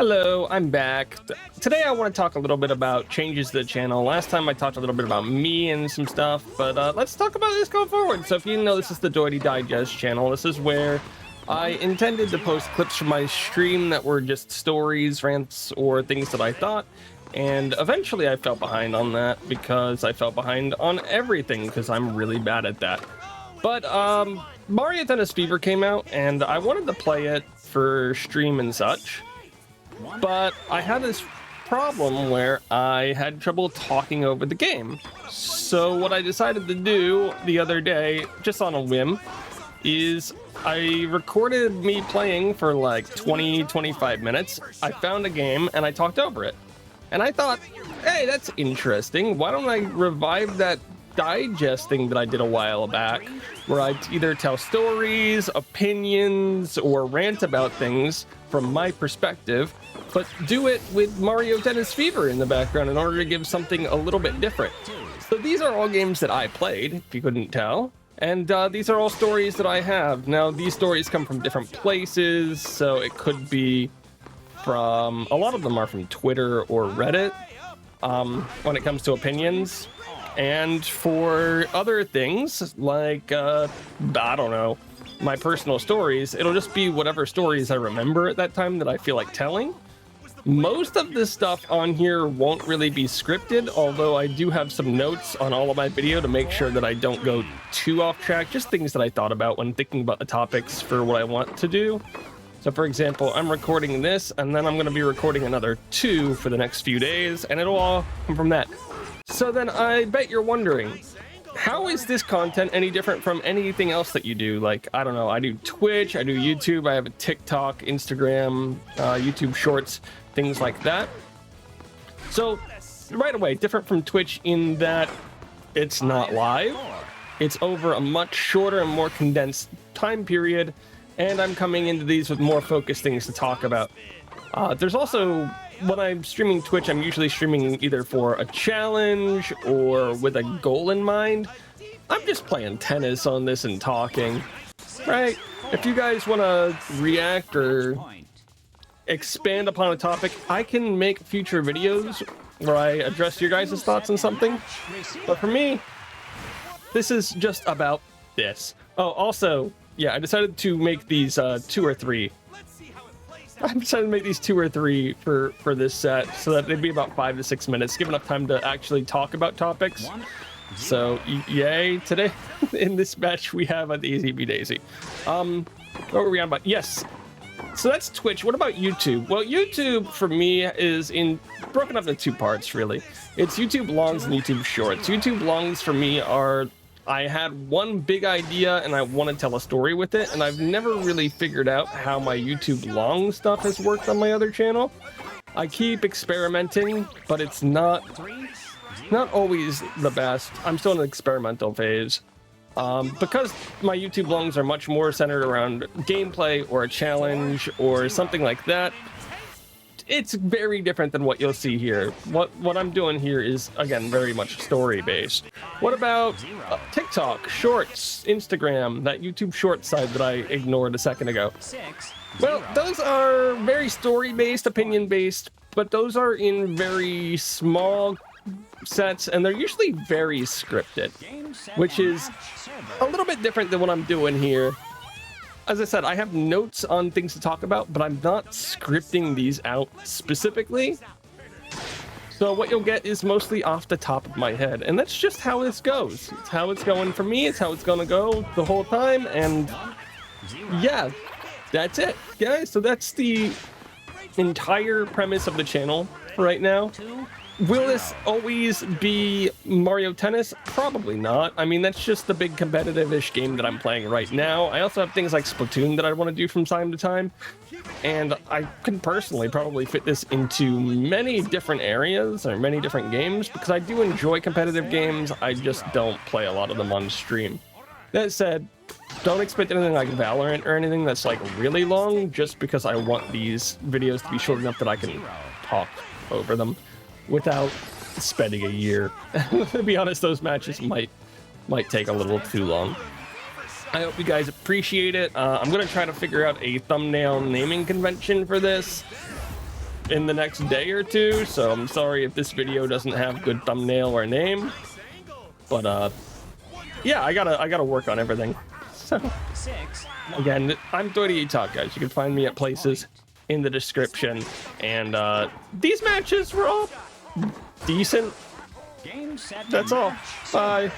Hello, I'm back. Today I want to talk a little bit about changes to the channel. Last time I talked a little bit about me and some stuff, but let's talk about this going forward. So if you didn't know, this is the Doiti Digest channel. This is where I intended to post clips from my stream that were just stories, rants, or things that I thought. And eventually I fell behind on that because I fell behind on everything because I'm really bad at that. But Mario Tennis Fever came out and I wanted to play it for stream and such. But I had this problem where I had trouble talking over the game. So what I decided to do the other day, just on a whim, is I recorded me playing for like 20-25 minutes. I found a game and I talked over it. And I thought, hey, that's interesting. Why don't I revive that digesting that I did a while back, where I either tell stories, opinions, or rant about things from my perspective, but do it with Mario Tennis Fever in the background in order to give something a little bit different. So these are all games that I played, if you couldn't tell, and these are all stories that I have. Now, these stories come from different places, so it could be from, a lot of them are from Twitter or Reddit, when it comes to opinions. And for other things, like, I don't know, my personal stories, it'll just be whatever stories I remember at that time that I feel like telling. Most of the stuff on here won't really be scripted, although I do have some notes on all of my video to make sure that I don't go too off track, just things that I thought about when thinking about the topics for what I want to do. So for example, I'm recording this, and then I'm going to be recording another 2 for the next few days, and it'll all come from that. So then I bet you're wondering, how is this content any different from anything else that you do? Like, I don't know, I do Twitch, I do YouTube, I have a TikTok, Instagram, YouTube Shorts, things like that. So right away, different from Twitch in that it's not live. It's over a much shorter and more condensed time period, and I'm coming into these with more focused things to talk about. There's also, when I'm streaming Twitch, I'm usually streaming either for a challenge or with a goal in mind. I'm just playing tennis on this and talking, right? If you guys want to react or expand upon a topic, I can make future videos where I address your guys' thoughts on something. But for me, this is just about this. Oh, also, yeah, I decided to make these 2 or 3. I'm decided to make these 2 or 3 for this set so that they'd be about 5 to 6 minutes, give enough time to actually talk about topics. So yay, today in this match we have an easy be daisy. What were we on about? Yes. So that's Twitch. What about YouTube? Well, YouTube for me is broken up into 2 parts, really. It's YouTube Longs and YouTube Shorts. YouTube Longs for me are, I had one big idea and I want to tell a story with it, and I've never really figured out how my YouTube long stuff has worked on my other channel. I keep experimenting, but it's not always the best. I'm still in an experimental phase. Because my YouTube longs are much more centered around gameplay or a challenge or something like that, it's very different than what you'll see here. What I'm doing here is, again, very much story based. What about TikTok, Shorts, Instagram, that YouTube Short side that I ignored a second ago? Well, those are very story based, opinion based, but those are in very small sets, and they're usually very scripted, which is a little bit different than what I'm doing here. As I said, I have notes on things to talk about, but I'm not scripting these out specifically. So what you'll get is mostly off the top of my head, and that's just how this goes. It's how it's going for me, it's how it's gonna go the whole time, and yeah, that's it, guys. So that's the entire premise of the channel right now. Will this always be Mario Tennis? Probably not. I mean, that's just the big competitive-ish game that I'm playing right now. I also have things like Splatoon that I want to do from time to time. And I can personally probably fit this into many different areas or many different games because I do enjoy competitive games. I just don't play a lot of them on stream. That said, don't expect anything like Valorant or anything that's like really long, just because I want these videos to be short enough that I can talk over them without spending a year. To be honest, those matches might take a little too long. I hope you guys appreciate it. I'm gonna try to figure out a thumbnail naming convention for this. in the next day or two, so I'm sorry if this video doesn't have good thumbnail or name. But yeah, I gotta work on everything. So again, I'm Doiti Etok, guys. You can find me at places in the description. And these matches were all decent. That's all. Bye.